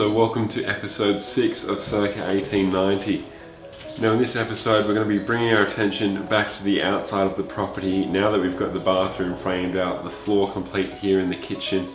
so welcome to episode 6 of Circa 1890. Now in this episode we're going to be bringing our attention back to the outside of the property now that we've got the bathroom framed out, the floor complete here in the kitchen,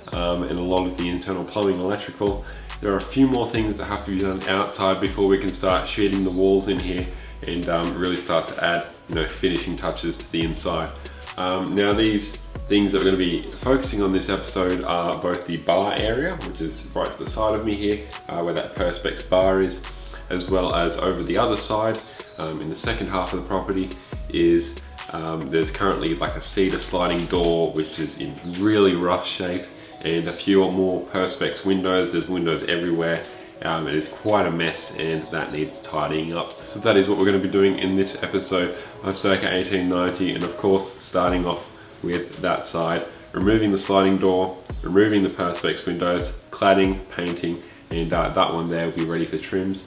and a lot of the internal plumbing and electrical. There are a few more things that have to be done outside before we can start sheeting the walls in here and really start to add finishing touches to the inside. Now these things that we're going to be focusing on this episode are both the bar area, which is right to the side of me here, where that Perspex bar is, as well as over the other side, in the second half of the property, is there's currently like a cedar sliding door which is in really rough shape, and a few more Perspex windows. There's windows everywhere. It is quite a mess and that needs tidying up. So that is what we're going to be doing in this episode of Circa 1890, and of course starting off with that side, removing the sliding door, removing the Perspex windows, cladding, painting, and that one there will be ready for trims,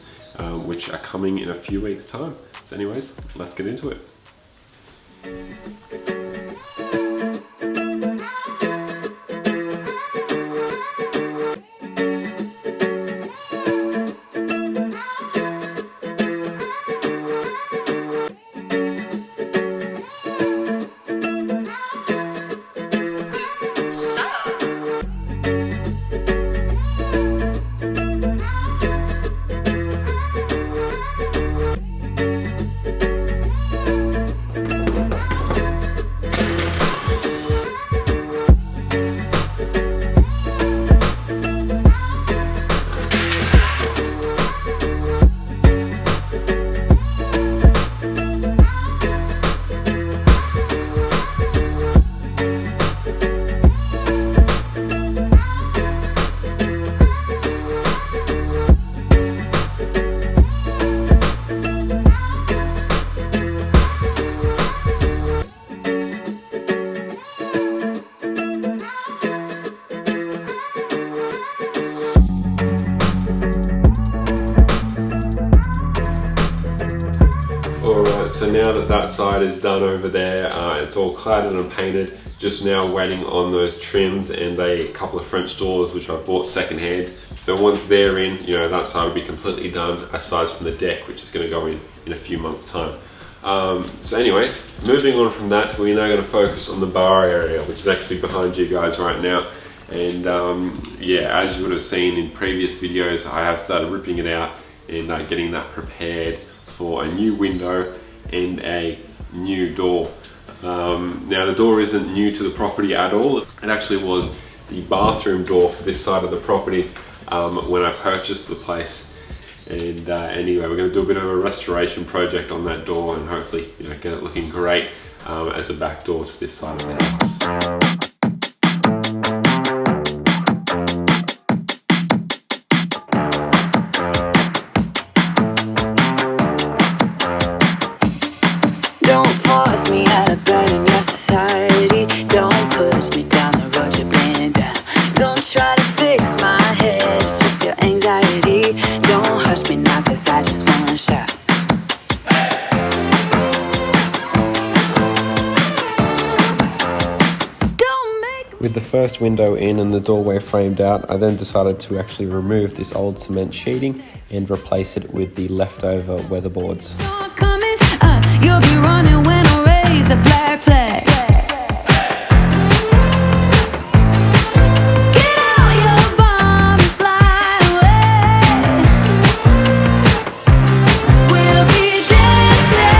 which are coming in a few weeks time. So anyways, let's get into it. Alright, so now that side is done over there, it's all cladded and painted, just now waiting on those trims and a couple of French doors which I bought second-hand. So once they're in, that side will be completely done, aside from the deck, which is going to go in a few months' time. So anyways, moving on from that, we're now going to focus on the bar area, which is actually behind you guys right now. And yeah, as you would have seen in previous videos, I have started ripping it out and getting that prepared for a new window and a new door. Now the door isn't new to the property at all. It actually was the bathroom door for this side of the property when I purchased the place. And anyway, we're going to do a bit of a restoration project on that door and hopefully get it looking great as a back door to this side of the house. Don't force me out of bed in your society. Don't push me down the road you're bleeding down. Don't try to fix my head, it's just your anxiety. Don't hush me now, cause I just wanna shout. With the first window in and the doorway framed out, I then decided to actually remove this old cement sheeting and replace it with the leftover weatherboards. You'll be running when I raise the black flag. Get out your bomb and fly away. We'll be dancing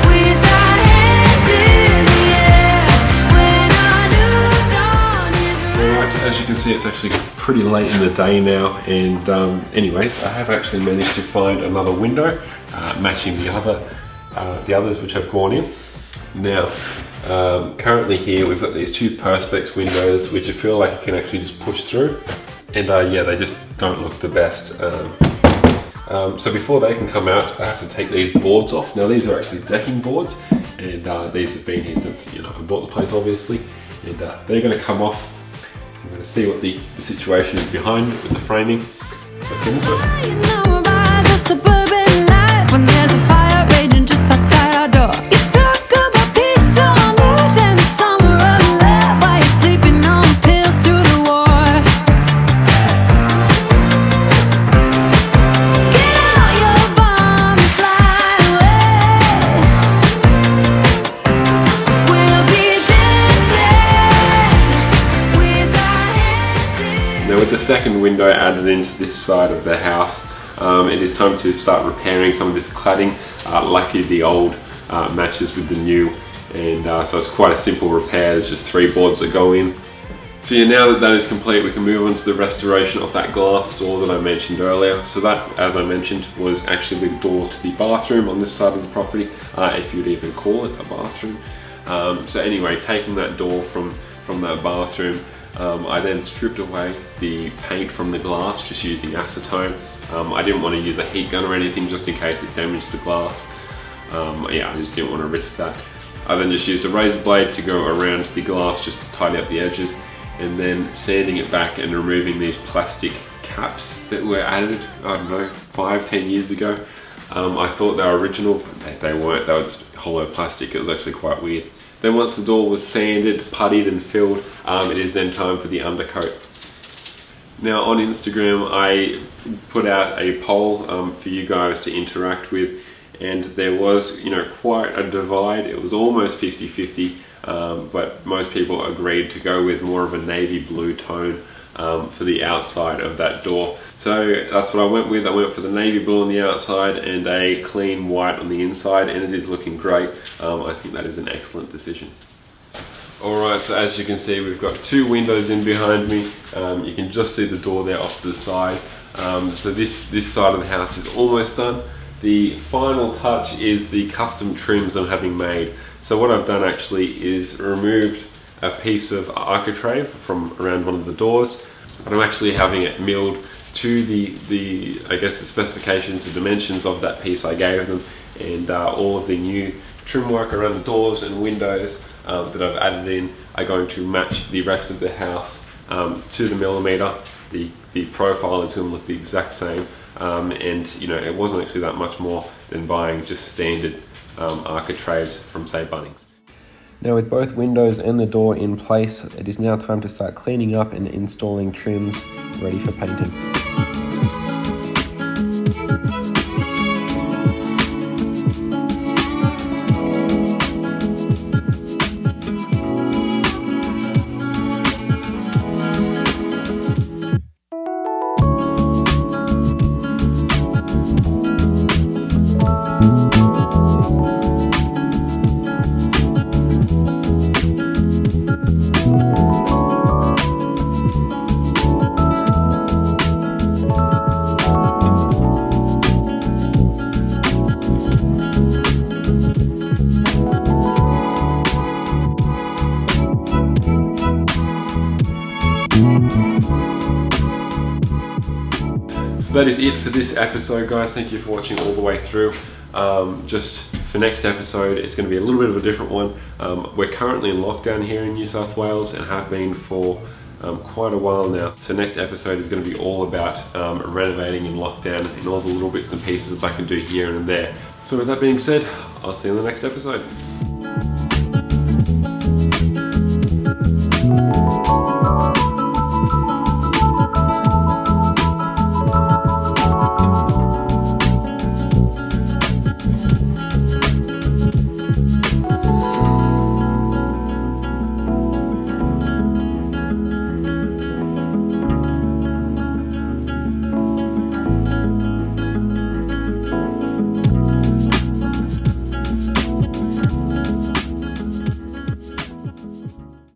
with our hands in the air when our new dawn is red. Alright, so as you can see, it's actually pretty late in the day now, and anyways, I have actually managed to find another window matching the others which have gone in. Now, currently here we've got these two Perspex windows which I feel like you can actually just push through, and yeah, they just don't look the best. So before they can come out, I have to take these boards off. Now these are actually decking boards, and these have been here since I bought the place, obviously, and they're going to come off. I'm going to see what the situation is behind it with the framing. Let's get into it. When there's a fire raging just outside our door. You talk about peace on earth and the summer of love while you're sleeping on pills through the war. second window added into this side of the house. It is time to start repairing some of this cladding. Luckily the old matches with the new, and so it's quite a simple repair. There's just 3 boards that go in. So yeah, now that that is complete, we can move on to the restoration of that glass door that I mentioned earlier. So that, as I mentioned, was actually the door to the bathroom on this side of the property, if you'd even call it a bathroom. So anyway, taking that door from that bathroom, I then stripped away the paint from the glass just using acetone. I didn't want to use a heat gun or anything just in case it damaged the glass. Yeah, I just didn't want to risk that. I then just used a razor blade to go around the glass just to tidy up the edges, and then sanding it back and removing these plastic caps that were added, I don't know, 5-10 years ago. I thought they were original, but they weren't. They were just hollow plastic. It was actually quite weird. Then once the door was sanded, puttied and filled, it is then time for the undercoat. Now on Instagram I put out a poll for you guys to interact with, and there was, you know, quite a divide. It was almost 50-50, but most people agreed to go with more of a navy blue tone for the outside of that door. So that's what I went with. I went for the navy blue on the outside and a clean white on the inside, and it is looking great. I think that is an excellent decision. Alright, so as you can see, we've got 2 windows in behind me. You can just see the door there off to the side. So this side of the house is almost done. The final touch is the custom trims I'm having made. So what I've done actually is removed a piece of architrave from around one of the doors, but I'm actually having it milled to the I guess the specifications, the dimensions of that piece I gave them, and all of the new trim work around the doors and windows that I've added in are going to match the rest of the house to the millimeter. The profile is going to look the exact same, and you know, it wasn't actually that much more than buying just standard architraves from, say, Bunnings. Now with both windows and the door in place, it is now time to start cleaning up and installing trims ready for painting. So that is it for this episode, guys. Thank you for watching all the way through. Just for next episode, it's going to be a little bit of a different one. We're currently in lockdown here in New South Wales and have been for quite a while now. So next episode is going to be all about renovating in lockdown and all the little bits and pieces I can do here and there. So with that being said, I'll see you in the next episode.